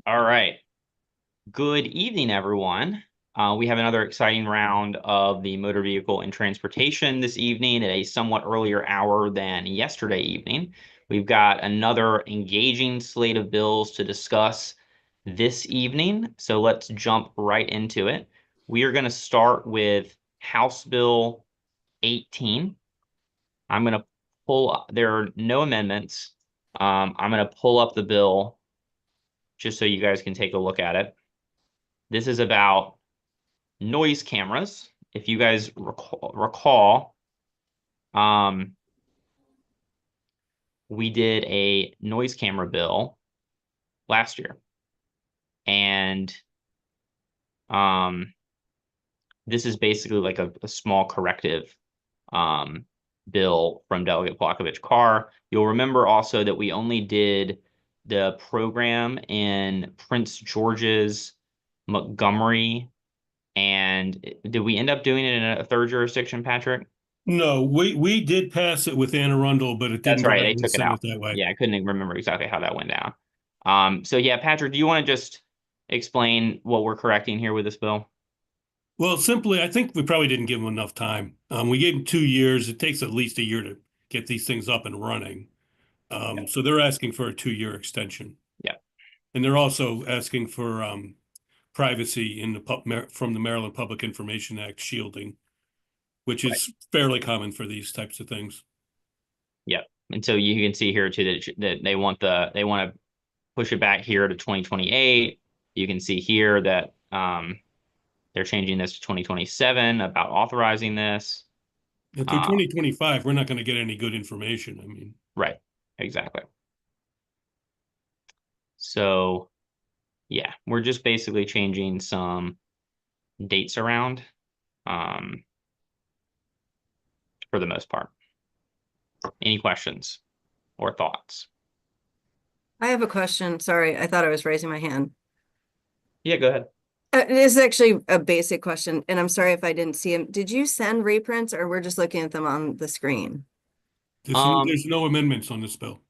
All right. Good evening, everyone. We have another exciting round of the motor vehicle and transportation this evening at a somewhat earlier hour than yesterday evening. We've got another engaging slate of bills to discuss this evening, so let's jump right into it. We are going to start with House Bill 18. I'm going to there are no amendments. I'm going to pull up the bill just so you guys can take a look at it. This is about noise cameras. If you guys recall, we did a noise camera bill last year. And this is basically like a small corrective bill from Delegate Plakovich-Carr. You'll remember also that we only did the program in Prince George's, Montgomery, and did we end up doing it in a third jurisdiction, Patrick? No, we did pass it with Anne Arundel, but it That's didn't go right. down They in the took it out. Senate that way. Yeah, I couldn't even remember exactly how that went down. So yeah, Patrick, do you want to just explain what we're correcting here with this bill? Well, simply, I think we probably didn't give them enough time. We gave them 2 years. It takes at least a year to get these things up and running. Yeah. So they're asking for a 2-year extension, Yeah. and they're also asking for privacy in from the Maryland Public Information Act shielding, which Right. is fairly common for these types of things. Yeah. And so you can see here too that they want to push it back here to 2028. You can see here that they're changing this to 2027 about authorizing this. And through Uh, 2025, we're not going to get any good information. I mean, right. Exactly. So yeah, we're just basically changing some dates around for the most part. Any questions or thoughts? I have a question. Sorry, I thought I was raising my hand. Yeah, go ahead. This is actually a basic question, and I'm sorry if I didn't see them. Did you send reprints, or we're just looking at them on the screen? Um, there's no amendments on this bill.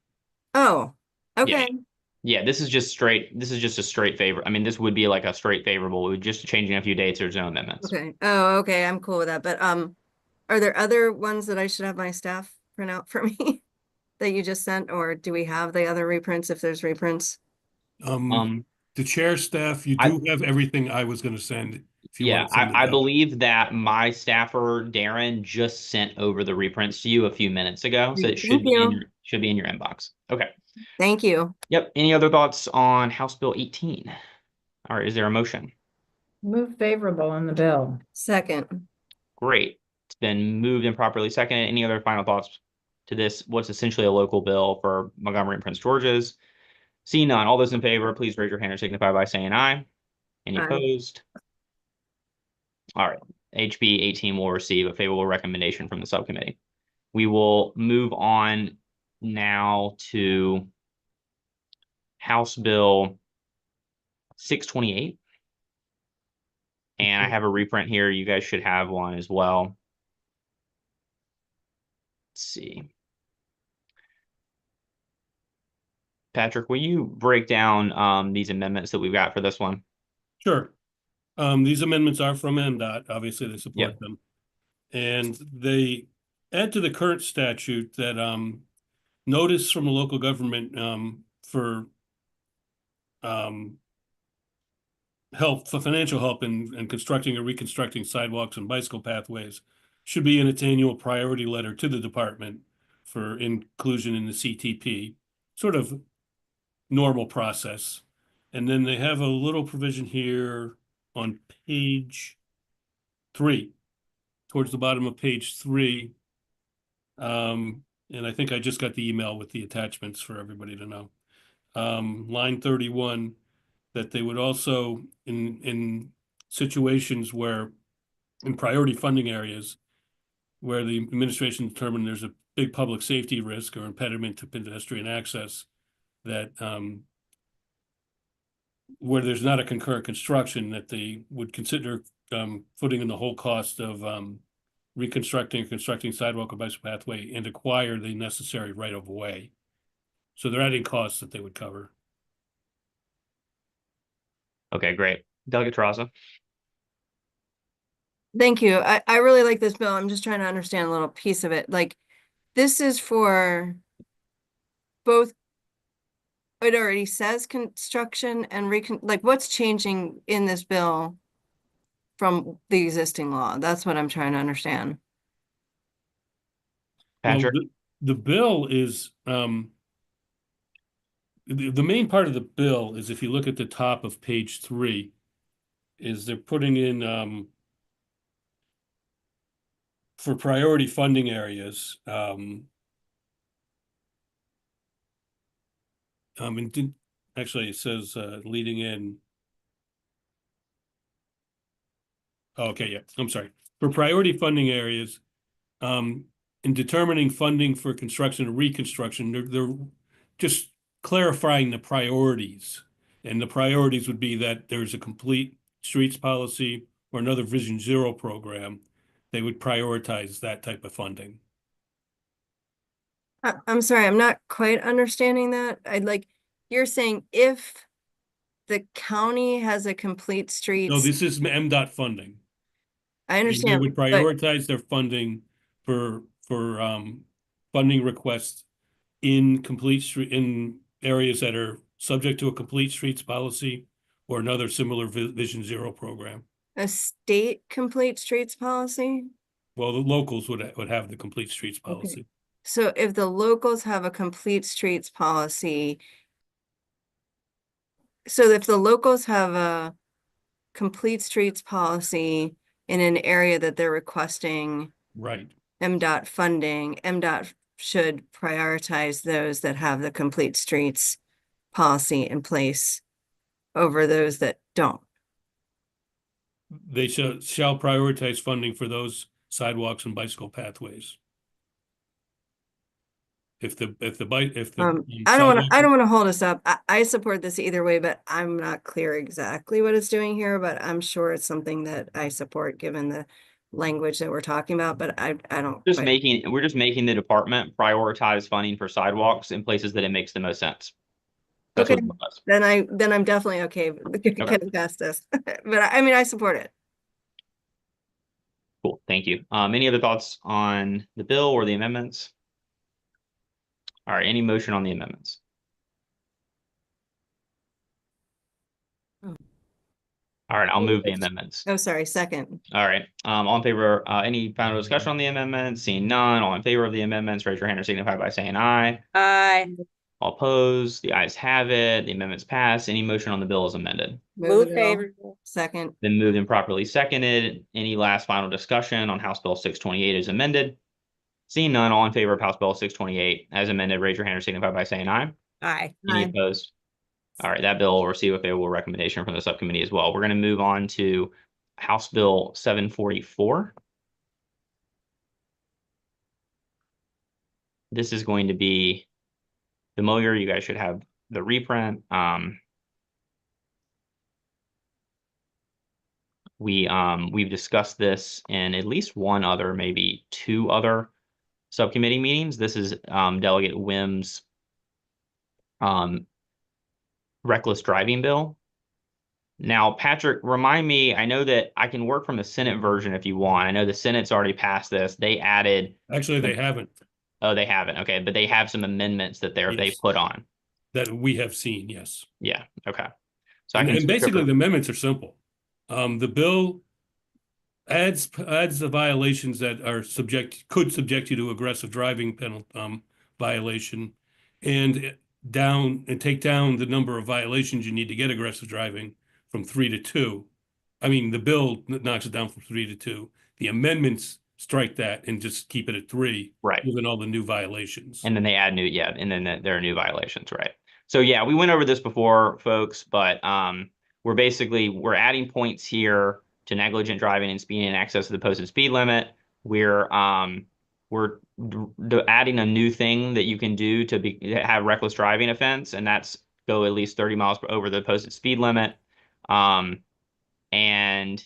Oh, yeah, okay. yeah. This is just straight. This is just a straight favor. I mean, this would be like a straight favorable. We're just changing a few dates. There's no amendments. Okay. Oh, okay. I'm cool with that. But are there other ones that I should have my staff print out for me that you just sent, or do we have the other reprints if there's reprints? Um, Um, the chair staff, you I do have everything I was going to send if you yeah, want to send it I out. believe that my staffer Darren just sent over the reprints to you a few minutes ago, so Great. it Thank you. should be in your inbox. Okay. Thank you. Yep. Any other thoughts on House Bill 18? All right. Is there a motion? Move favorable on the bill. Second. Great. It's been moved and properly seconded. Any other final thoughts to this? What's essentially a local bill for Montgomery and Prince George's? Seeing none, all those in favor, please raise your hand or signify by saying aye. Any Aye. opposed? All right. HB 18 will receive a favorable recommendation from the subcommittee. We will move on now to House Bill 628. And I have a reprint here. You guys should have one as well. Let's see. Patrick, will you break down these amendments that we've got for this one? Sure. These amendments are from MDOT. Obviously, they support them. And they add to the current statute that notice from a local government for financial help in constructing or reconstructing sidewalks and bicycle pathways should be in its annual priority letter to the department for inclusion in the CTP, sort of normal process. And then they have a little provision here on page 3, towards the bottom of page 3. And I think I just got the email with the attachments for everybody to know. Line 31, that they would also, in situations where, in priority funding areas, where the administration determined there's a big public safety risk or impediment to pedestrian access, that where there's not a concurrent construction, that they would consider putting in the whole cost of reconstructing or constructing sidewalk or bicycle pathway and acquire the necessary right of way. So they're adding costs that they would cover. Okay, great. Delegate Terraza. Thank you. I really like this bill. I'm just trying to understand a little piece of it. Like, this is for both, it already says construction and like, what's changing in this bill from the existing law? That's what I'm trying to understand. Well, Patrick. the bill is, the main part of the bill is, if you look at the top of page 3, is they're putting in, for priority funding areas, and actually it says, leading in. Oh, okay, yeah, I'm sorry. For priority funding areas, in determining funding for construction and reconstruction, they're just clarifying the priorities. And the priorities would be that there's a complete streets policy or another Vision Zero program. They would prioritize that type of funding. I'm sorry, I'm not quite understanding that. You're saying if the county has a complete No, streets, this is MDOT funding. I They understand, would but prioritize their funding for funding requests in areas that are subject to a complete streets policy or another similar Vision Zero program. a state complete streets policy? Well, the locals would have the complete streets Okay. policy. So if the locals have a complete streets policy, so if the locals have a complete streets policy in an area that they're requesting Right. MDOT funding, MDOT should prioritize those that have the complete streets policy in place over those that don't. They shall prioritize funding for those sidewalks and bicycle pathways. If the I don't want sidewalk, to hold us up. I support this either way, but I'm not clear exactly what it's doing here, but I'm sure it's something that I support given the language that we're talking about, but I don't We're just making the department prioritize funding for sidewalks in places that it makes the most sense. That's Okay, what it does. then I'm definitely okay getting past this. But I mean, I support it. Cool, thank you. Any other thoughts on the bill or the amendments? All right, any motion on the amendments? All right, I'll move the amendments. Oh, sorry, second. All right, all in favor, any final discussion on the amendments? Seeing none, all in favor of the amendments, raise your hand or signify by saying aye. Aye. All opposed, the ayes have it, the amendments pass. Any motion on the bill is amended. Move the bill. favorable. Second. Then moved and properly seconded. Any last final discussion on House Bill 628 as amended? Seeing none, all in favor of House Bill 628 as amended, raise your hand or signify by saying aye. Aye. Any Aye. opposed? All right, that bill will receive a favorable recommendation from the subcommittee as well. We're going to move on to House Bill 744. This is going to be familiar. You guys should have the reprint. We've discussed this in at least one other, maybe two other subcommittee meetings. This is Delegate Wim's reckless driving bill. Now, Patrick, remind me, I know that I can work from the Senate version if you want. I know the Senate's already passed this. They added. actually, they haven't. Oh, they haven't. Okay, but they have some amendments that they Yes. put on. That we have seen, yes. Yeah. Okay. So And basically the amendments are simple. The bill adds the violations that could subject you to aggressive driving penalty violation, and take down the number of violations you need to get aggressive driving from 3 to 2. I mean, the bill knocks it down from 3 to 2. The amendments strike that and just keep it at 3, right, given all the new violations. And then they add and then there are new violations, right? So yeah, we went over this before, folks, but we're adding points here to negligent driving and speeding in excess of the posted speed limit. We're adding a new thing that you can do to have reckless driving offense, and that's go at least 30 miles over the posted speed limit. And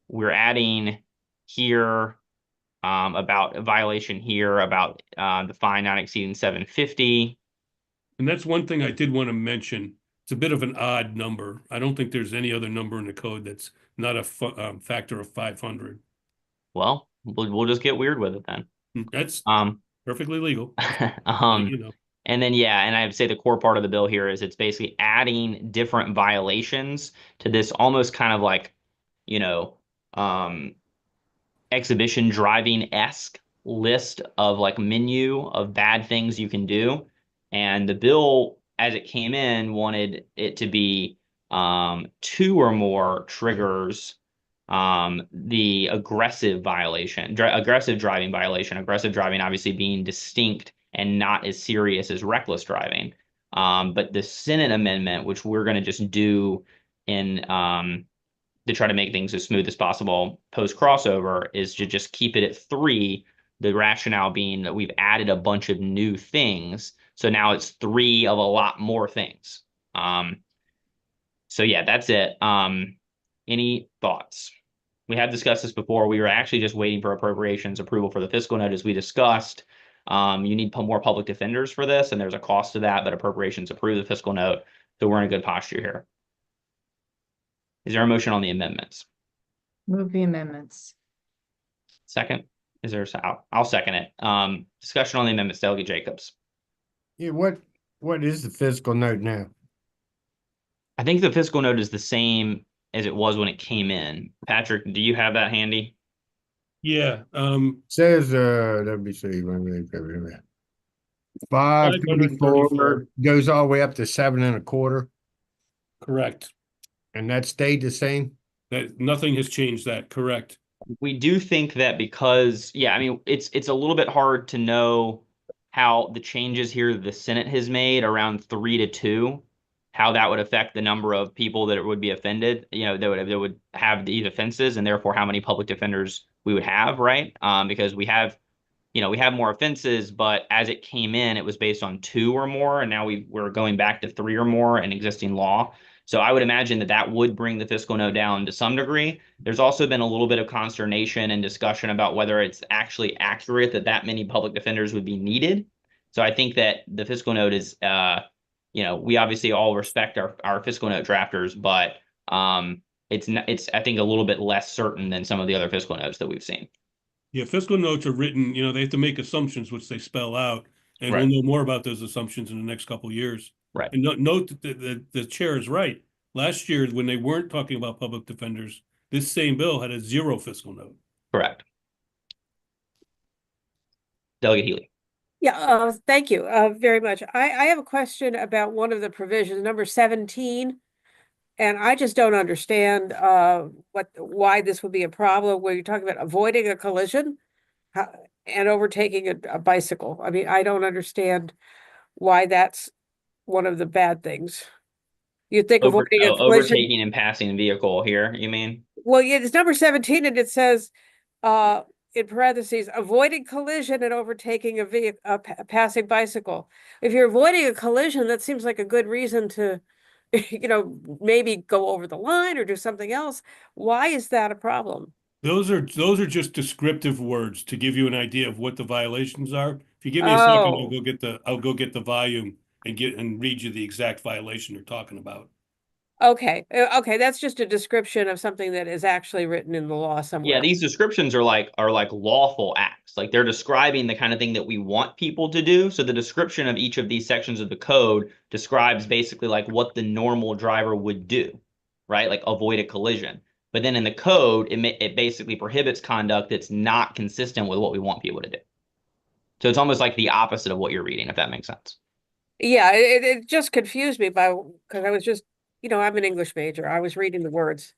we're adding here about a violation here about the fine not exceeding $750. And that's one thing I did want to mention it's a bit of an odd number. I don't think there's any other number in the code that's not a factor of 500. Well, we'll just get weird with it then. That's Um, perfectly legal. um, You know, and then, yeah, and I'd say the core part of the bill here is it's basically adding different violations to this almost kind of like, you know, exhibition driving-esque list of like menu of bad things you can do. And the bill, as it came in, wanted it to be 2 or more triggers, the aggressive violation, aggressive driving violation, aggressive driving obviously being distinct and not as serious as reckless driving. But the Senate amendment, which we're going to just do in to try to make things as smooth as possible post crossover, is to just keep it at 3. The rationale being that we've added a bunch of new things. So now it's 3 of a lot more things. So yeah, that's it. Any thoughts? We have discussed this before. We were actually just waiting for appropriations approval for the fiscal note, as we discussed. You need more public defenders for this, and there's a cost to that, but appropriations approve the fiscal note. So we're in a good posture here. Is there a motion on the amendments? Move the amendments. Second? Is there I'll second it. Discussion on the amendments, Delegate Jacobs. Yeah, what is the fiscal note now? I think the fiscal note is the same as it was when it came in. Patrick, do you have that handy? yeah. Says let me see, 524 goes all the way up to 7 1/4, Correct. and that stayed the same. That nothing has changed that. Correct. We do think that because, yeah, I mean, it's a little bit hard to know how the changes here the Senate has made around 3 to 2, how that would affect the number of people that would be offended, that would have these offenses, and therefore how many public defenders we would have, right? Because we have more offenses, but as it came in, it was based on 2 or more, and now we're going back to 3 or more in existing law. So I would imagine that would bring the fiscal note down to some degree. There's also been a little bit of consternation and discussion about whether it's actually accurate that many public defenders would be needed. So I think that the fiscal note is, we obviously all respect our fiscal note drafters, but it's I think a little bit less certain than some of the other fiscal notes that we've seen. Yeah, fiscal notes are written, they have to make assumptions, which they spell out, and Right. we'll know more about those assumptions in the next couple of years. Right. And note that the chair is right. Last year, when they weren't talking about public defenders, this same bill had a 0 fiscal note. Correct. Delegate Healy. Yeah, thank you very much. I have a question about one of the provisions, number 17. And I just don't understand why this would be a problem where you're talking about avoiding a collision and overtaking a bicycle. I mean, I don't understand why that's one of the bad things. You'd think avoiding a collision. Overtaking and passing vehicle here, you mean? Well, yeah, it's number 17 and it says in parentheses, avoiding collision and overtaking a passing bicycle. If you're avoiding a collision, that seems like a good reason to maybe go over the line or do something else. Why is that a problem? Those are just descriptive words to give you an idea of what the violations are. If you give me a second, I'll go get the volume and read you the exact violation they're talking about. Okay. Okay, that's just a description of something that is actually written in the law somewhere. Yeah, these descriptions are like lawful acts. Like they're describing the kind of thing that we want people to do. So the description of each of these sections of the code describes basically like what the normal driver would do, right? Like avoid a collision. But then in the code, it basically prohibits conduct that's not consistent with what we want people to do. So it's almost like the opposite of what you're reading, if that makes sense. Yeah, it just confused me because I was just, I'm an English major. I was reading the words.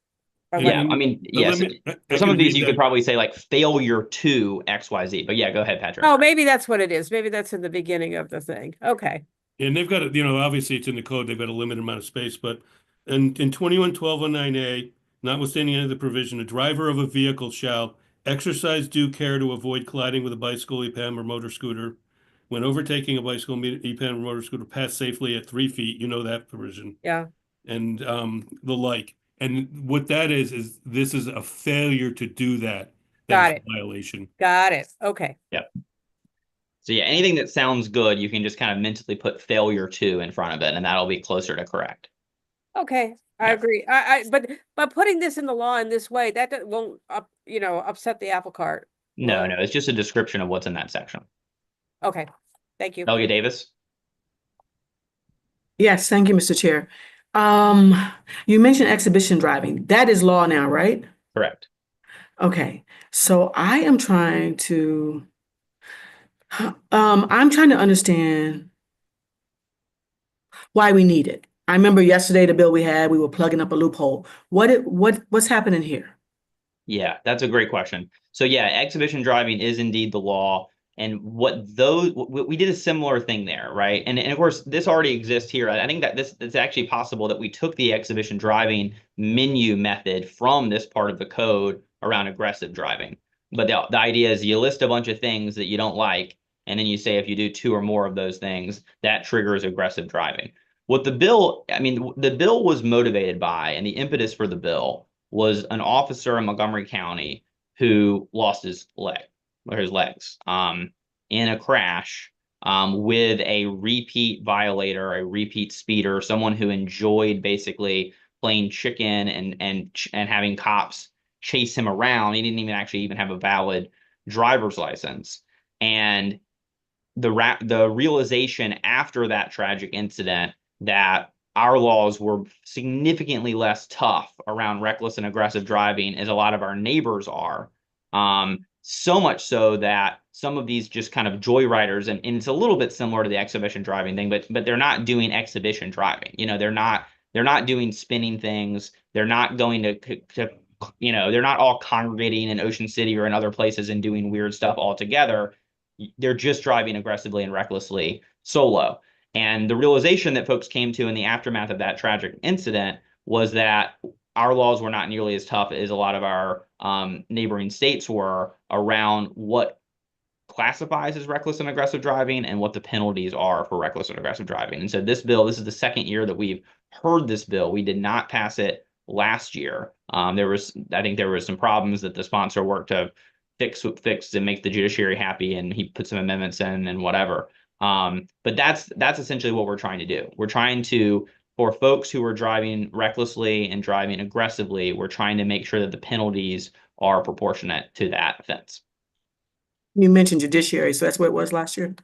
Yeah, I mean, yes. For some of these, you could probably say like failure to XYZ. But yeah, go ahead, Patrick. Oh, maybe that's what it is. Maybe that's in the beginning of the thing. Okay. And they've got, obviously it's in the code, they've got a limited amount of space, but in 21-1209A, notwithstanding any of the provision, a driver of a vehicle shall exercise due care to avoid colliding with a bicycle, EPAM, or motor scooter. When overtaking a bicycle, EPAM, or motor scooter, pass safely at 3 feet. You know that provision. Yeah. And the like. And what that is this is a failure to do that. Got it. A violation. Got it. Okay. Yep. So yeah, anything that sounds good, you can just kind of mentally put failure to in front of it, and that'll be closer to correct. Okay, I Yeah. agree. But putting this in the law in this way, won't upset the apple cart. No, will no, it? it's just a description of what's in that section. Okay, thank you. Delegate Davis? Yes, thank you, Mr. Chair. Um, you mentioned exhibition driving. That is law now, right? Correct. Okay, so I'm trying to understand why we need it. I remember yesterday the bill we had, we were plugging up a loophole. What's happening here? Yeah, that's a great question. So yeah, exhibition driving is indeed the law. And we did a similar thing there, right? And of course, this already exists here. I think that it's actually possible that we took the exhibition driving menu method from this part of the code around aggressive driving. But the idea is you list a bunch of things that you don't like, and then you say if you do two or more of those things, that triggers aggressive driving. The bill was motivated by, and the impetus for the bill was an officer in Montgomery County who lost his legs in a crash with a repeat violator, a repeat speeder, someone who enjoyed basically playing chicken and having cops chase him around. He didn't even have a valid driver's license. And the realization after that tragic incident that our laws were significantly less tough around reckless and aggressive driving as a lot of our neighbors are. So much so that some of these just kind of joyriders, and it's a little bit similar to the exhibition driving thing, but they're not doing exhibition driving. They're not doing spinning things. They're not going to they're not all congregating in Ocean City or in other places and doing weird stuff all together. They're just driving aggressively and recklessly solo. And the realization that folks came to in the aftermath of that tragic incident was that our laws were not nearly as tough as a lot of our neighboring states were around what classifies as reckless and aggressive driving and what the penalties are for reckless and aggressive driving. And so this is the second year that we've heard this bill. We did not pass it last year. I think there was some problems that the sponsor worked to fix and make the judiciary happy, and he put some amendments in and whatever. But that's essentially what we're trying to do. We're trying to, for folks who are driving recklessly and driving aggressively, we're trying to make sure that the penalties are proportionate to that offense. You mentioned judiciary, so that's what it was last year?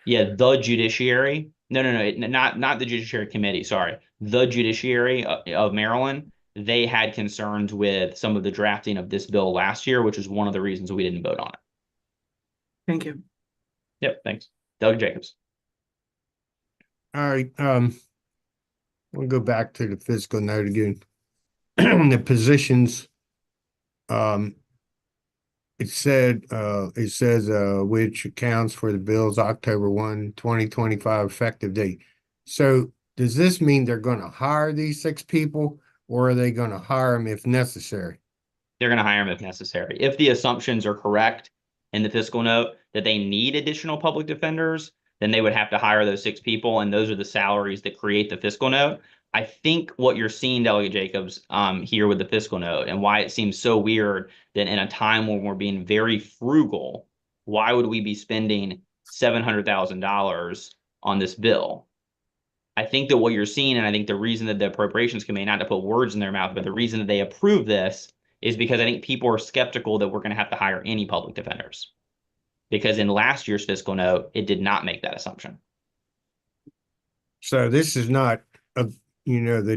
Yeah, the judiciary. No, not the Judiciary Committee. Sorry, the judiciary of Maryland. They had concerns with some of the drafting of this bill last year, which is one of the reasons we didn't vote on it. Thank you. Yep, thanks. Doug Jacobs. All right, we'll go back to the fiscal note again. The positions, it says, which accounts for the bill's October 1, 2025 effective date. So does this mean they're gonna hire these 6 people, or are they gonna hire them if necessary? They're going to hire them if necessary. If the assumptions are correct in the fiscal note that they need additional public defenders, then they would have to hire those 6 people, and those are the salaries that create the fiscal note. I think what you're seeing, Delegate Jacobs, here with the fiscal note, and why it seems so weird that in a time when we're being very frugal, why would we be spending $700,000 on this bill? I think that what you're seeing, and I think the reason that the Appropriations Committee, not to put words in their mouth, but the reason that they approve this is because I think people are skeptical that we're going to have to hire any public defenders. Because in last year's fiscal note, it did not make that assumption. So this is not that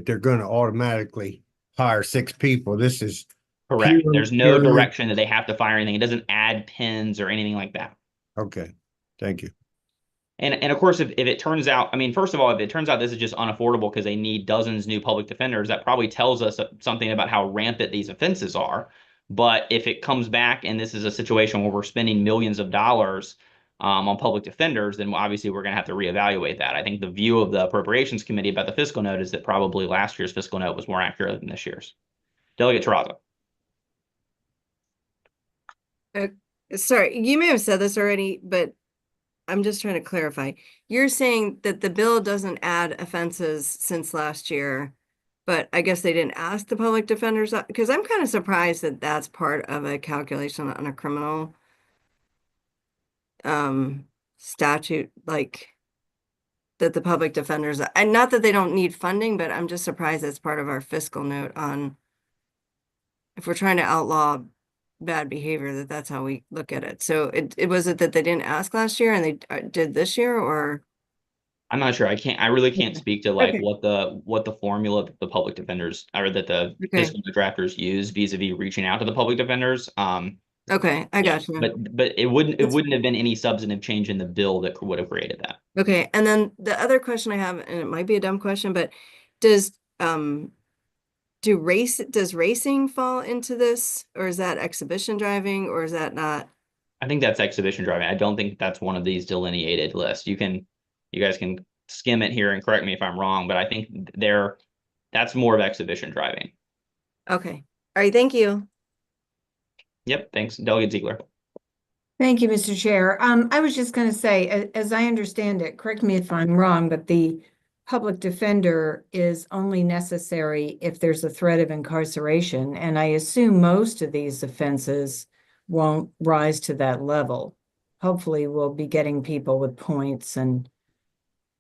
they're gonna automatically hire 6 people. This is Correct. pure- There's no purely- direction that they have to fire anything. It doesn't add pins or anything like that. Okay, thank you. And of course, if it turns out, first of all, if it turns out this is just unaffordable because they need dozens new public defenders, that probably tells us something about how rampant these offenses are. But if it comes back and this is a situation where we're spending millions of dollars on public defenders, then obviously we're going to have to reevaluate that. I think the view of the Appropriations Committee about the fiscal note is that probably last year's fiscal note was more accurate than this year's. Delegate Terrazzo. Sorry, you may have said this already, but I'm just trying to clarify. You're saying that the bill doesn't add offenses since last year, but I guess they didn't ask the public defenders, because I'm kind of surprised that that's part of a calculation on a criminal statute. Like, that the public defenders, and not that they don't need funding, but I'm just surprised it's part of our fiscal note on if we're trying to outlaw bad behavior, that's how we look at it. So it was it that they didn't ask last year and they did this year, or? I'm not sure. I really can't Okay. speak to like Okay. what the formula that the public defenders or that the Okay. fiscal drafters use vis-a-vis reaching out to the public defenders. Okay, I Yeah, got you. but it wouldn't have been any substantive change in the bill that would have created that. Okay, and then the other question I have, and it might be a dumb question, but does does racing fall into this, or is that exhibition driving, or is that not? I think that's exhibition driving. I don't think that's one of these delineated lists. You guys can skim it here and correct me if I'm wrong, but I think that's more of exhibition driving. Okay, all right, thank you. Yep, thanks, Delegate Ziegler. Thank you, Mr. Chair. I was just going to say, as I understand it, correct me if I'm wrong, but the public defender is only necessary if there's a threat of incarceration. And I assume most of these offenses won't rise to that level. Hopefully, we'll be getting people with points and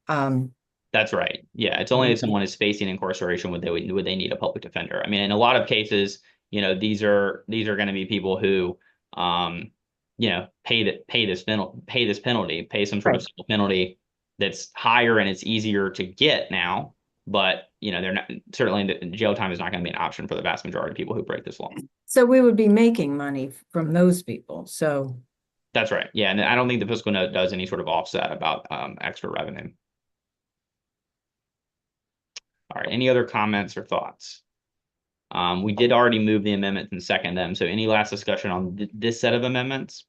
That's right. Yeah, it's only if someone is facing incarceration would they need a public defender. I mean, in a lot of cases, these are going to be people who pay this penalty, pay some sort of civil penalty that's higher and it's easier to get now. But they're not, certainly the jail time is not going to be an option for the vast majority of people who break this law. so we would be making money from those people. So That's right. Yeah, and I don't think the fiscal note does any sort of offset about extra revenue. All right, any other comments or thoughts? We did already move the amendments and second them. So any last discussion on this set of amendments?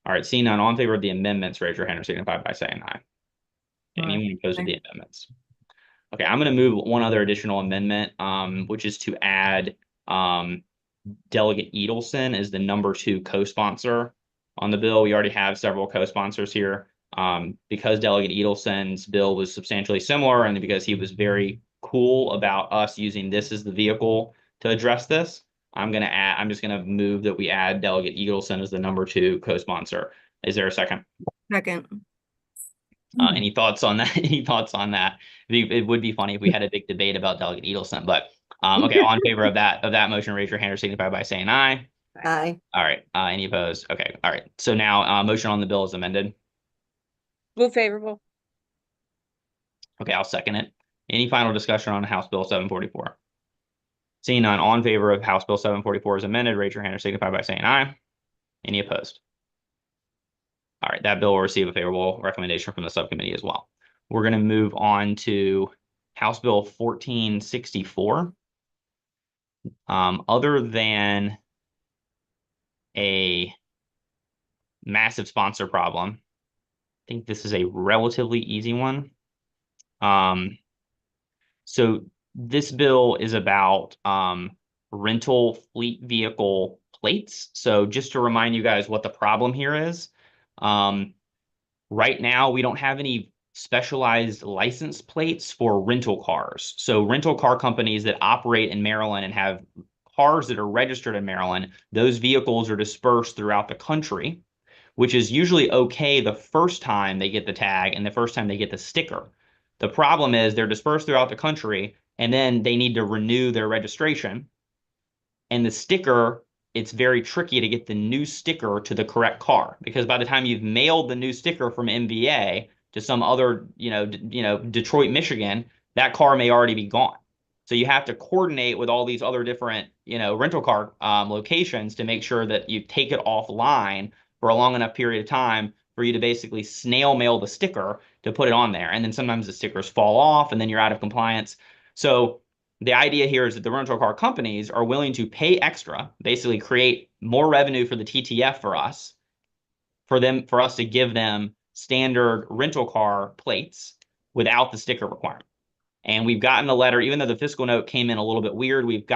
All right, seeing none, all in favor of the amendments, raise your hand or signify by saying aye. Anyone opposed to the amendments? Okay, I'm going to move one other additional amendment, which is to add Delegate Edelson as the #2 co-sponsor on the bill. We already have several co-sponsors here. Because Delegate Edelson's bill was substantially similar and because he was very cool about us using this as the vehicle to address this, I'm just going to move that we add Delegate Edelson as the #2 co-sponsor. Is there a second? Second. Any thoughts on that? Any thoughts on that? It would be funny if we had a big debate about Delegate Edelson, but okay, all in favor of that motion, raise your hand or signify by saying aye. Aye. All right. Any opposed? Okay. All right. So now motion on the bill is amended. Move favorable. Okay, I'll second it. Any final discussion on House Bill 744? Seeing none, all in favor of House Bill 744 as amended, raise your hand or signify by saying aye. Any opposed? All right, that bill will receive a favorable recommendation from the subcommittee as well. We're going to move on to House Bill 1464. Other than a massive sponsor problem, I think this is a relatively easy one. So this bill is about rental fleet vehicle plates. So just to remind you guys what the problem here is, right now we don't have any specialized license plates for rental cars. So rental car companies that operate in Maryland and have cars that are registered in Maryland, those vehicles are dispersed throughout the country, which is usually okay the first time they get the tag and the first time they get the sticker. The problem is they're dispersed throughout the country and then they need to renew their registration. And the sticker, it's very tricky to get the new sticker to the correct car because by the time you've mailed the new sticker from MVA to some other, Detroit, Michigan, that car may already be gone. So you have to coordinate with all these other different, rental car locations to make sure that you take it offline for a long enough period of time for you to basically snail mail the sticker to put it on there. And then sometimes the stickers fall off and then you're out of compliance. So the idea here is that the rental car companies are willing to pay extra, basically create more revenue for the TTF for us, for us to give them standard rental car plates without the sticker requirement. And we've gotten a letter, even though the fiscal note came in a little bit weird, we've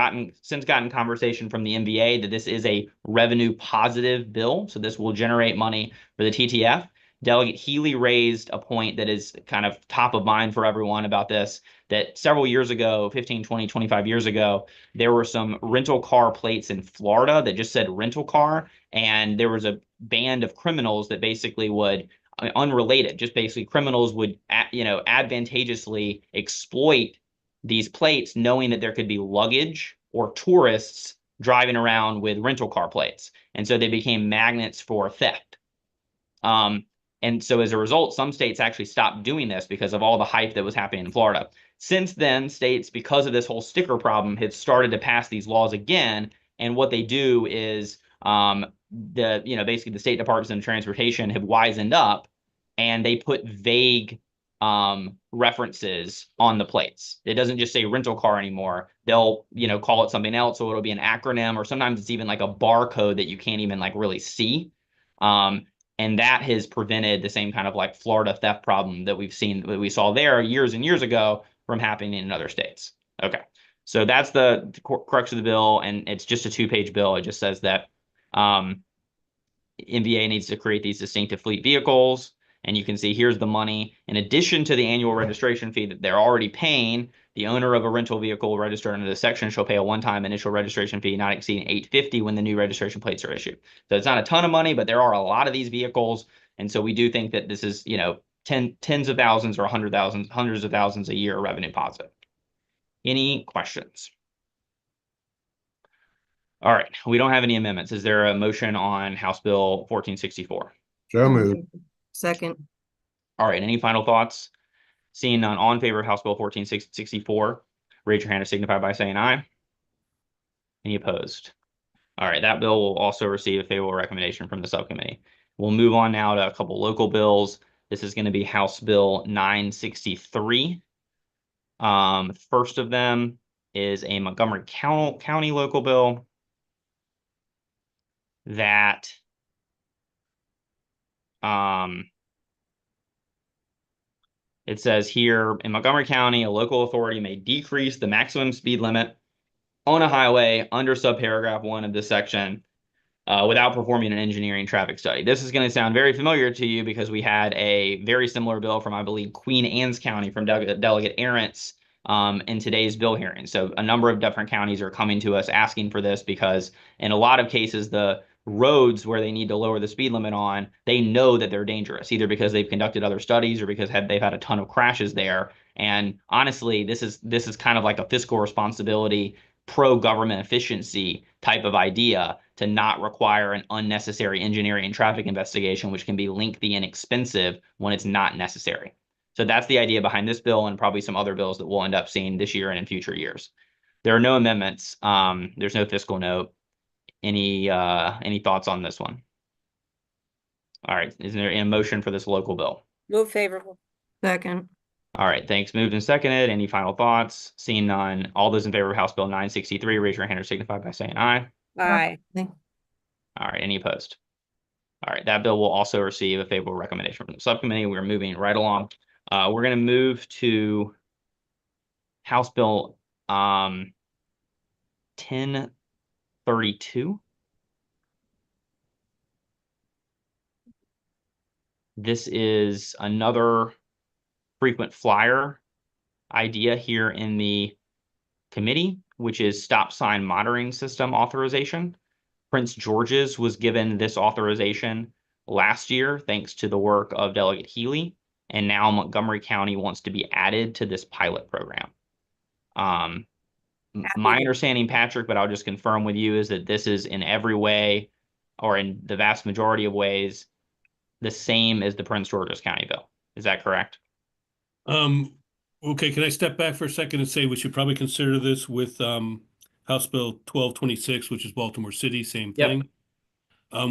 since gotten confirmation from the MVA that this is a revenue positive bill. So this will generate money for the TTF. Delegate Healy raised a point that is kind of top of mind for everyone about this, that several years ago, 15, 20, 25 years ago, there were some rental car plates in Florida that just said rental car. And there was a band of criminals that basically would unrelated. Just basically criminals would, advantageously exploit these plates, knowing that there could be luggage or tourists driving around with rental car plates. And so they became magnets for theft. And so as a result, some states actually stopped doing this because of all the hype that was happening in Florida. Since then, states, because of this whole sticker problem, had started to pass these laws again. And what they do is basically the state departments of transportation have wisened up, and they put vague references on the plates. It doesn't just say rental car anymore. They'll, call it something else, so it'll be an acronym, or sometimes it's even like a barcode that you can't even like really see. And that has prevented the same kind of like Florida theft problem that we saw there years and years ago from happening in other states. Okay, so that's the crux of the bill, and it's just a 2-page bill. It just says that MVA needs to create these distinctive fleet vehicles. And you can see here's the money. In addition to the annual registration fee that they're already paying, the owner of a rental vehicle registered under this section shall pay a one-time initial registration fee not exceeding $850 when the new registration plates are issued. So it's not a ton of money, but there are a lot of these vehicles. And so we do think that this is, tens of thousands or hundreds of thousands a year revenue positive. Any questions? All right, we don't have any amendments. Is there a motion on House Bill 1464? So moved. Second. All right, any final thoughts? Seeing none, all in favor of House Bill 1464, raise your hand and signify by saying aye. Any opposed? All right, that bill will also receive a favorable recommendation from the subcommittee. We'll move on now to a couple local bills. This is going to be House Bill 963. First of them is a Montgomery County local bill that it says here, in Montgomery County, a local authority may decrease the maximum speed limit on a highway under subparagraph 1 of this section without performing an engineering traffic study. This is going to sound very familiar to you because we had a very similar bill from, I believe, Queen Anne's County from Delegate Arentz in today's bill hearing. So a number of different counties are coming to us asking for this because in a lot of cases, the roads where they need to lower the speed limit on, they know that they're dangerous, either because they've conducted other studies or because they've had a ton of crashes there. And honestly, this is kind of like a fiscal responsibility, pro-government efficiency type of idea to not require an unnecessary engineering and traffic investigation, which can be lengthy and expensive when it's not necessary. So that's the idea behind this bill and probably some other bills that we'll end up seeing this year and in future years. There are no amendments. There's no fiscal note. Any thoughts on this one? All right. Is there a motion for this local bill? Move favorable. Second. All right. Thanks. Moved and seconded. Any final thoughts? Seeing none. All those in favor of House Bill 963, raise your hand or signify by saying aye. Aye. All right. Any opposed? All right. That bill will also receive a favorable recommendation from the subcommittee. We're moving right along. We're going to move to House Bill 1032. This is another frequent flyer idea here in the committee, which is stop sign monitoring system authorization. Prince George's was given this authorization last year, thanks to the work of Delegate Healy, and now Montgomery County wants to be added to this pilot program. My understanding, Patrick, but I'll just confirm with you, is that this is in every way, or in the vast majority of ways, the same as the Prince George's County bill. Is that correct? Okay, can I step back for a second and say we should probably consider this with House Bill 1226, which is Baltimore City, same Yep. thing.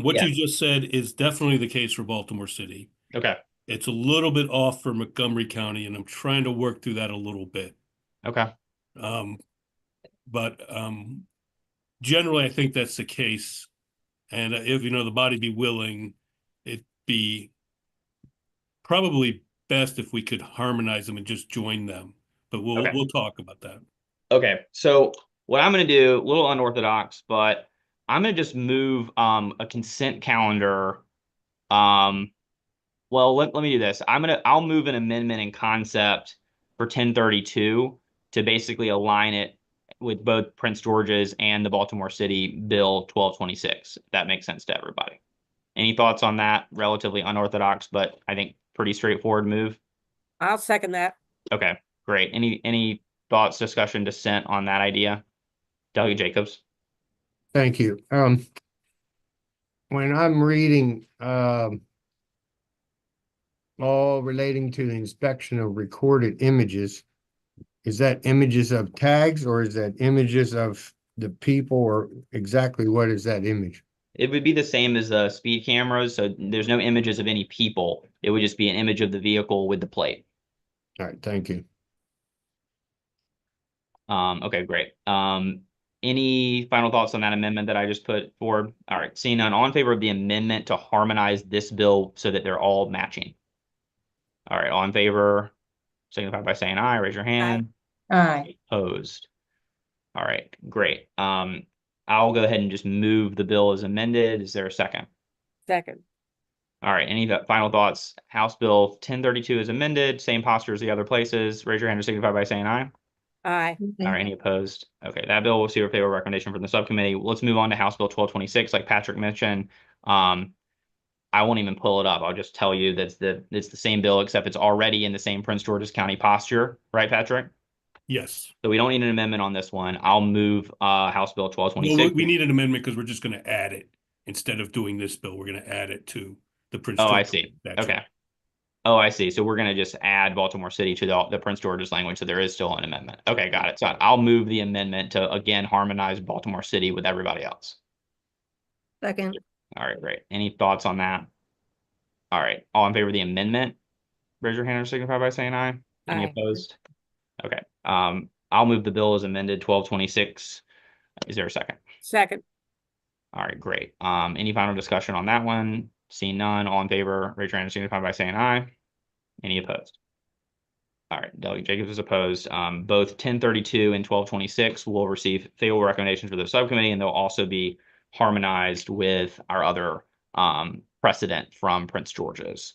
What Yeah. you just said is definitely the case for Baltimore City. Okay. It's a little bit off for Montgomery County, and I'm trying to work through that a little bit. Okay. But generally, I think that's the case. And if, the body be willing, it'd be probably best if we could harmonize them and just join them. But we'll talk about that. Okay. So what I'm going to do, a little unorthodox, but I'm going to just move a consent calendar. Well, let me do this. I'll move an amendment in concept for 1032 to basically align it with both Prince George's and the Baltimore City Bill 1226. If that makes sense to everybody. Any thoughts on that? Relatively unorthodox, but I think pretty straightforward move. I'll second that. Okay, great. Any thoughts, discussion, dissent on that idea? Delegate Jacobs. Thank you. When I'm reading, all relating to the inspection of recorded images, is that images of tags or is that images of the people, or exactly what is that image? It would be the same as the speed cameras, so there's no images of any people. It would just be an image of the vehicle with the plate. All right, thank you. Okay, great. Any final thoughts on that amendment that I just put forward? All right, seeing none, all in favor of the amendment to harmonize this bill so that they're all matching? All right, all in favor, signify by saying aye, raise your hand. Aye. Opposed. All right, great. I'll go ahead and just move the bill as amended. Is there a second? Second. All right, any final thoughts? House Bill 1032 is amended, same posture as the other places. Raise your hand or signify by saying aye. Aye. All right, any opposed? Okay, that bill will see a favorable recommendation from the subcommittee. Let's move on to House Bill 1226, like Patrick mentioned. I won't even pull it up. I'll just tell you that it's the same bill, except it's already in the same Prince George's County posture, right, Patrick? Yes. So we don't need an amendment on this one. I'll move House Bill Well, 1226. we need an amendment because we're just going to add it. Instead of doing this bill, we're going to add it to the Prince Oh, I George see. statute. Okay. Oh, I see. So we're going to just add Baltimore City to the Prince George's language. So there is still an amendment. Okay, got it. So I'll move the amendment to, again, harmonize Baltimore City with everybody else. Second. All right, great. Any thoughts on that? All right. All in favor of the amendment? Raise your hand or signify by saying aye. Any Aye. opposed? Okay. I'll move the bill as amended 1226. Is there a second? Second. All right, great. Any final discussion on that one? Seeing none, all in favor, raise your hand and signify by saying aye. Any opposed? All right, Delegate Jacobs is opposed. Both 1032 and 1226 will receive favorable recommendations for the subcommittee, and they'll also be harmonized with our other precedent from Prince George's.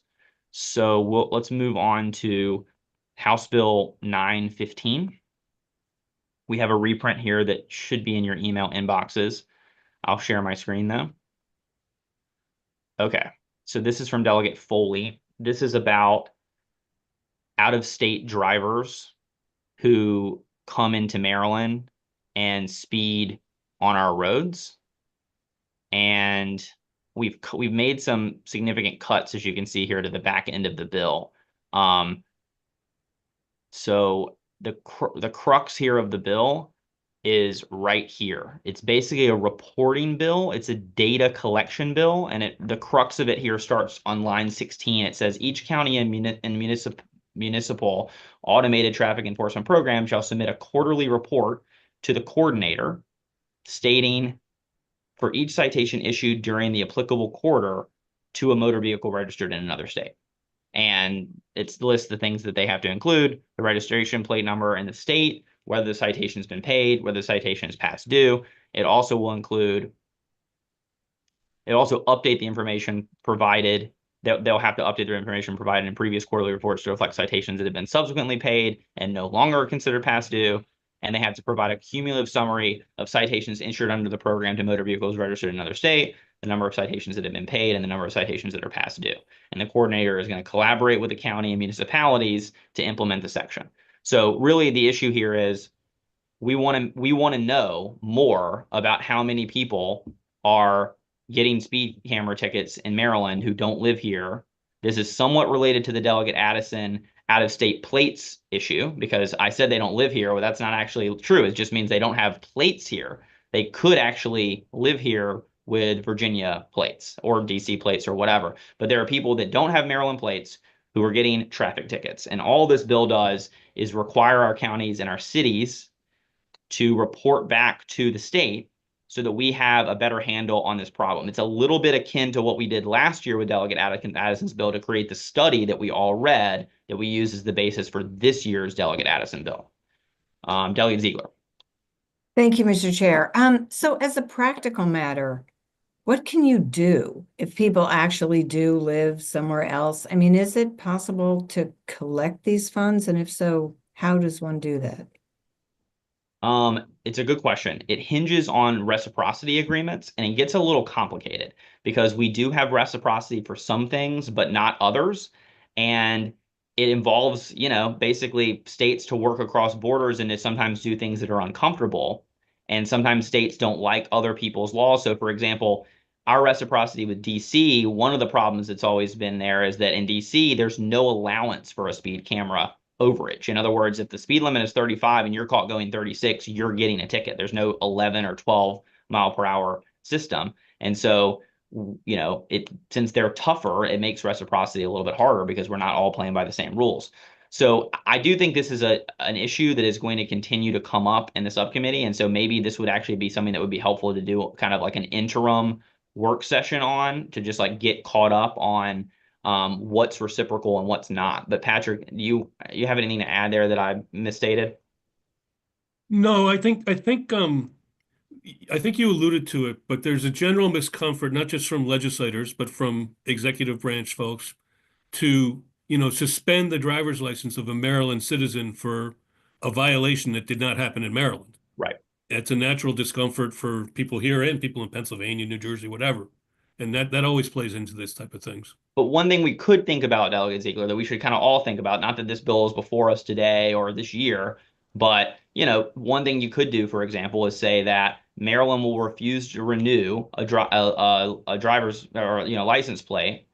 So let's move on to House Bill 915. We have a reprint here that should be in your email inboxes. I'll share my screen though. Okay, so this is from Delegate Foley. This is about out-of-state drivers who come into Maryland and speed on our roads. And we've made some significant cuts, as you can see here, to the back end of the bill. So the crux here of the bill is right here. It's basically a reporting bill. It's a data collection bill, and the crux of it here starts on line 16. It says each county and municipal automated traffic enforcement program shall submit a quarterly report to the coordinator stating for each citation issued during the applicable quarter to a motor vehicle registered in another state. And it's the list of things that they have to include: the registration plate number in the state, whether the citation has been paid, whether the citation is past due. It also will include, it also update the information provided. They'll have to update their information provided in previous quarterly reports to reflect citations that have been subsequently paid and no longer considered past due. And they have to provide a cumulative summary of citations issued under the program to motor vehicles registered in another state, the number of citations that have been paid, and the number of citations that are past due. And the coordinator is going to collaborate with the county and municipalities to implement the section. So really the issue here is we want to know more about how many people are getting speed camera tickets in Maryland who don't live here. This is somewhat related to the Delegate Addison out-of-state plates issue, because I said they don't live here. Well, that's not actually true. It just means they don't have plates here. They could actually live here with Virginia plates or DC plates or whatever. But there are people that don't have Maryland plates who are getting traffic tickets. And all this bill does is require our counties and our cities to report back to the state so that we have a better handle on this problem. It's a little bit akin to what we did last year with Delegate Addison's bill to create the study that we all read that we use as the basis for this year's Delegate Addison bill. Delegate Ziegler. Thank you, Mr. Chair. So as a practical matter, what can you do if people actually do live somewhere else? I mean, is it possible to collect these funds? And if so, how does one do that? It's a good question. It hinges on reciprocity agreements, and it gets a little complicated because we do have reciprocity for some things, but not others. And it involves, basically states to work across borders and to sometimes do things that are uncomfortable. And sometimes states don't like other people's laws. So, for example, our reciprocity with DC, one of the problems that's always been there is that in DC, there's no allowance for a speed camera overage. In other words, if the speed limit is 35 and you're caught going 36, you're getting a ticket. There's no 11 or 12 mile per hour system. And so, since they're tougher, it makes reciprocity a little bit harder because we're not all playing by the same rules. So I do think this is an issue that is going to continue to come up in the subcommittee. And so maybe this would actually be something that would be helpful to do kind of like an interim work session on, to just like get caught up on what's reciprocal and what's not. But Patrick, you have anything to add there that I misstated? No, I think you alluded to it, but there's a general miscomfort, not just from legislators, but from executive branch folks, to, suspend the driver's license of a Maryland citizen for a violation that did not happen in Maryland. Right. It's a natural discomfort for people here and people in Pennsylvania, New Jersey, whatever. And that always plays into this type of things. But one thing we could think about, Delegate Ziegler, that we should kind of all think about, not that this bill is before us today or this year, but, one thing you could do, for example, is say that Maryland will refuse to renew a driver's or, license plate,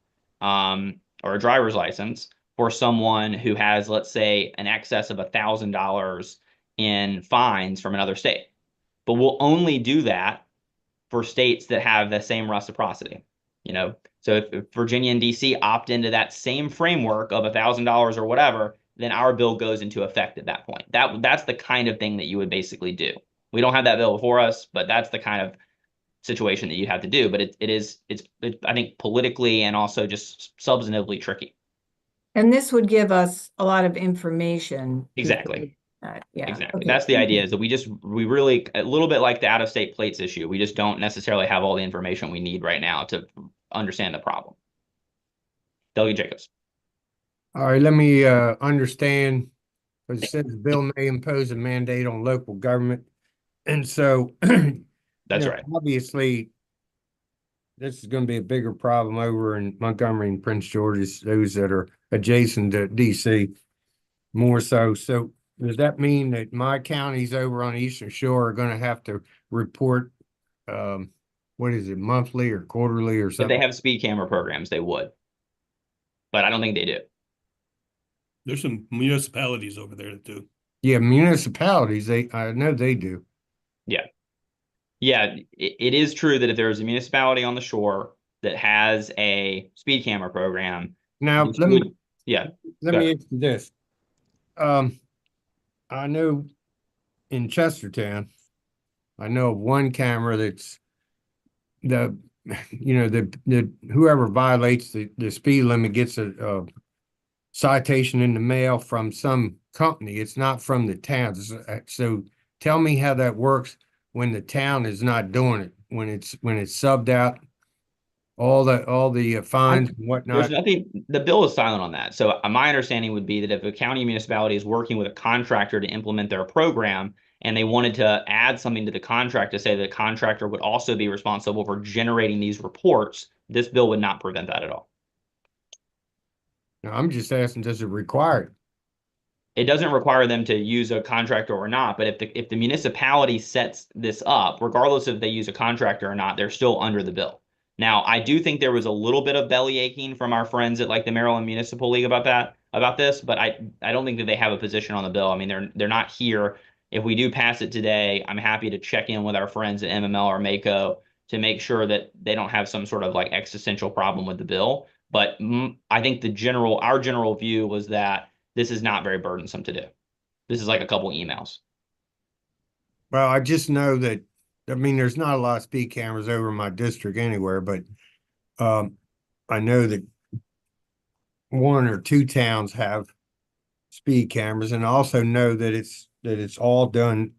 or a driver's license for someone who has, let's say, an excess of $1,000 in fines from another state. But we'll only do that for states that have the same reciprocity. So if Virginia and DC opt into that same framework of $1,000 or whatever, then our bill goes into effect at that point. That's the kind of thing that you would basically do. We don't have that bill before us, but that's the kind of situation that you'd have to do. But it's I think politically and also just substantively tricky. And this would give us a lot of information. Exactly. Yeah. Exactly. Okay. That's the idea, is that we really, a little bit like the out-of-state plates issue, we just don't necessarily have all the information we need right now to understand the problem. Delegate Jacobs. All right, let me understand. It says the bill may impose a mandate on local government. And so That's right. Obviously, this is going to be a bigger problem over in Montgomery and Prince George's, those that are adjacent to DC more so. So does that mean that my counties over on the Eastern Shore are going to have to report, what is it, monthly or quarterly or If something? they have speed camera programs, they would. But I don't think they do. There's some municipalities over there that do. Yeah, municipalities, I know they do. Yeah. Yeah, it is true that if there's a municipality on the shore that has a speed camera program, Now, this let me would- yeah, let go me ahead. ask you this. I know in Chestertown, I know of one camera that's the whoever violates the speed limit gets a citation in the mail from some company. It's not from the town. So tell me how that works when the town is not doing it, when it's subbed out, all the fines and whatnot. There's nothing, the bill is silent on that. So my understanding would be that if a county municipality is working with a contractor to implement their program and they wanted to add something to the contract to say that the contractor would also be responsible for generating these reports, this bill would not prevent that at all. Now, I'm just asking, does it require it? It doesn't require them to use a contractor or not, but if the municipality sets this up, regardless if they use a contractor or not, they're still under the bill. Now, I do think there was a little bit of belly aching from our friends at like the Maryland Municipal League about this, but I don't think that they have a position on the bill. I mean, they're not here. If we do pass it today, I'm happy to check in with our friends at MML or MACO to make sure that they don't have some sort of like existential problem with the bill. But I think our general view was that this is not very burdensome to do. This is like a couple emails. Well, I just know that, I mean, there's not a lot of speed cameras over in my district anywhere, but I know that one or two towns have speed cameras, and I also know that it's all done,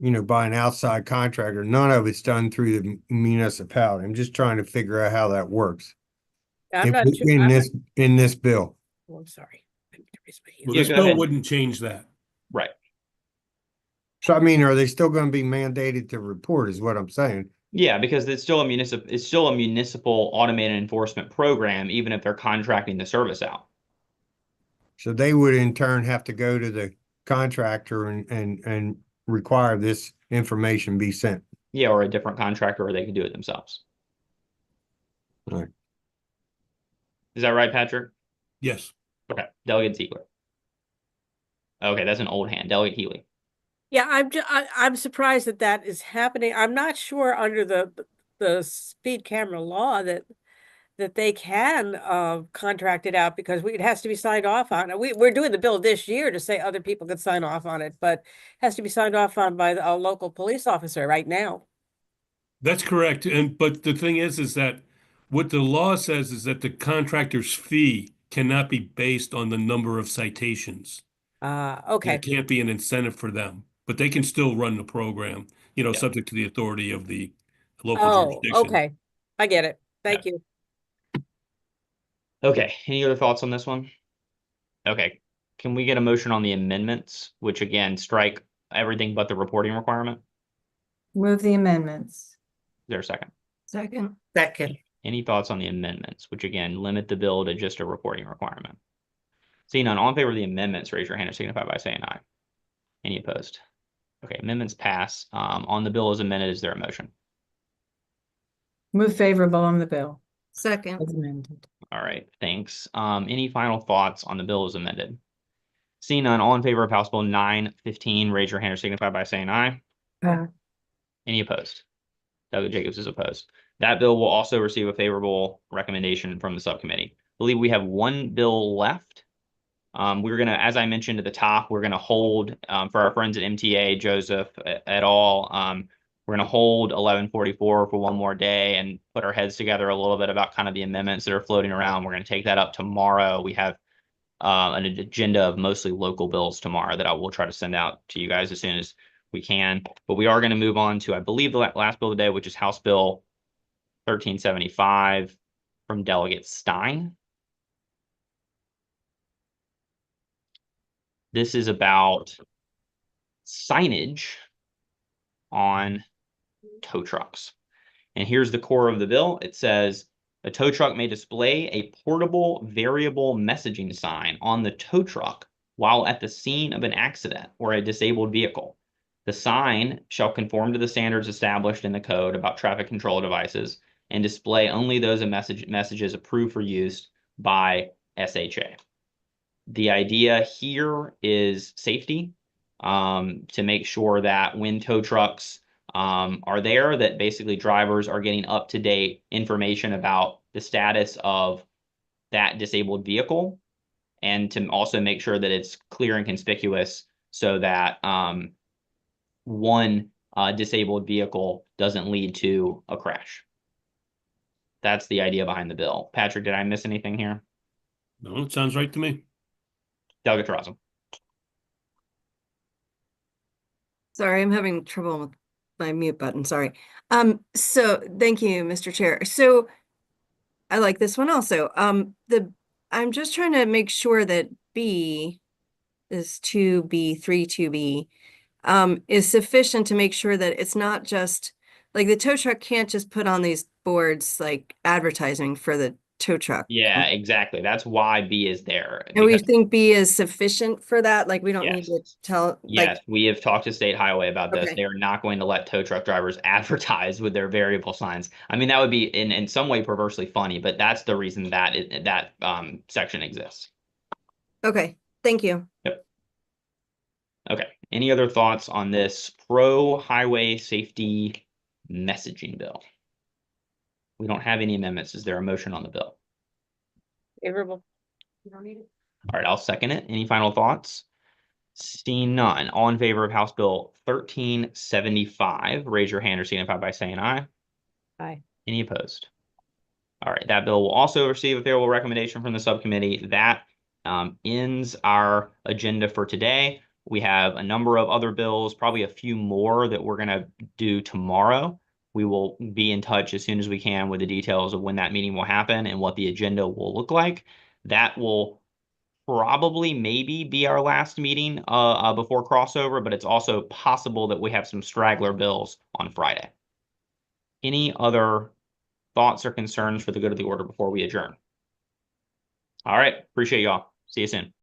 by an outside contractor. None of it's done through the municipality. I'm just trying to figure out how that works I'm not sure. in this bill. Oh, I'm sorry. I need to raise my hand. Well, Yeah, this go bill ahead. wouldn't change that. Right. So I mean, are they still gonna be mandated to report is what I'm saying? Yeah, because it's still a municipal automated enforcement program, even if they're contracting the service out. So they would in turn have to go to the contractor and require this information be sent. Yeah, or a different contractor, or they could do it themselves. Right. Is that right, Patrick? Yes. Okay, Delegate Ziegler. Okay, that's an old hand. Delegate Healy. Yeah, I'm surprised that that is happening. I'm not sure under the speed camera law that they can contract it out because it has to be signed off on. We're doing the bill this year to say other people could sign off on it, but it has to be signed off on by a local police officer right now. That's correct. But the thing is that what the law says is that the contractor's fee cannot be based on the number of citations. Okay. It can't be an incentive for them, but they can still run the program, Yeah. subject to the authority of the local Oh, jurisdiction. okay. I get it. Thank you. Okay, any other thoughts on this one? Okay, can we get a motion on the amendments, which again, strike everything but the reporting requirement? Move the amendments. Is there a second? Second. Second. Any thoughts on the amendments, which again, limit the bill to just a reporting requirement? Seeing none, all in favor of the amendments, raise your hand or signify by saying aye. Any opposed? Okay, amendments pass. On the bill as amended, is there a motion? Move favorable on the bill Second. as amended. All right, thanks. Any final thoughts on the bill as amended? Seeing none, all in favor of House Bill 915, raise your hand or signify by saying aye. Any opposed? Doug Jacobs is opposed. That bill will also receive a favorable recommendation from the subcommittee. I believe we have one bill left. We're going to, as I mentioned at the top, we're going to hold for our friends at MTA, Joseph et al. We're going to hold 1144 for one more day and put our heads together a little bit about kind of the amendments that are floating around. We're going to take that up tomorrow. We have an agenda of mostly local bills tomorrow that I will try to send out to you guys as soon as we can. But we are going to move on to, I believe, the last bill of the day, which is House Bill 1375 from Delegate Stein. This is about signage on tow trucks. And here's the core of the bill. It says a tow truck may display a portable variable messaging sign on the tow truck while at the scene of an accident or a disabled vehicle. The sign shall conform to the standards established in the code about traffic control devices and display only those messages approved for use by SHA. The idea here is safety, to make sure that when tow trucks are there, that basically drivers are getting up-to-date information about the status of that disabled vehicle, and to also make sure that it's clear and conspicuous so that one disabled vehicle doesn't lead to a crash. That's the idea behind the bill. Patrick, did I miss anything here? No, it sounds right to me. Delegate Terrazzo. Sorry, I'm having trouble with my mute button. Sorry. So thank you, Mr. Chair. So I like this one also. I'm just trying to make sure that B is 2B, 3-2B, is sufficient to make sure that it's not just like the tow truck can't just put on these boards like advertising for the tow truck. Yeah, exactly. That's why B is there. And we because- think B is sufficient for that? Like we don't need to Yes. tell, Yes, like, we have talked to State Highway about this. Okay. They are not going to let tow truck drivers advertise with their variable signs. I mean, that would be in some way perversely funny, but that's the reason that that section exists. okay, thank you. Okay. Any other thoughts on this pro highway safety messaging bill? We don't have any amendments. Is there a motion on the bill? Favorable. You don't need it. All right, I'll second it. Any final thoughts? Seeing none, all in favor of House Bill 1375, raise your hand or signify by saying aye. Aye. Any opposed? All right, that bill will also receive a favorable recommendation from the subcommittee. That ends our agenda for today. We have a number of other bills, probably a few more that we're going to do tomorrow. We will be in touch as soon as we can with the details of when that meeting will happen and what the agenda will look like. That will probably maybe be our last meeting before crossover, but it's also possible that we have some straggler bills on Friday. Any other thoughts or concerns for the good of the order before we adjourn? All right, appreciate y'all. See you soon.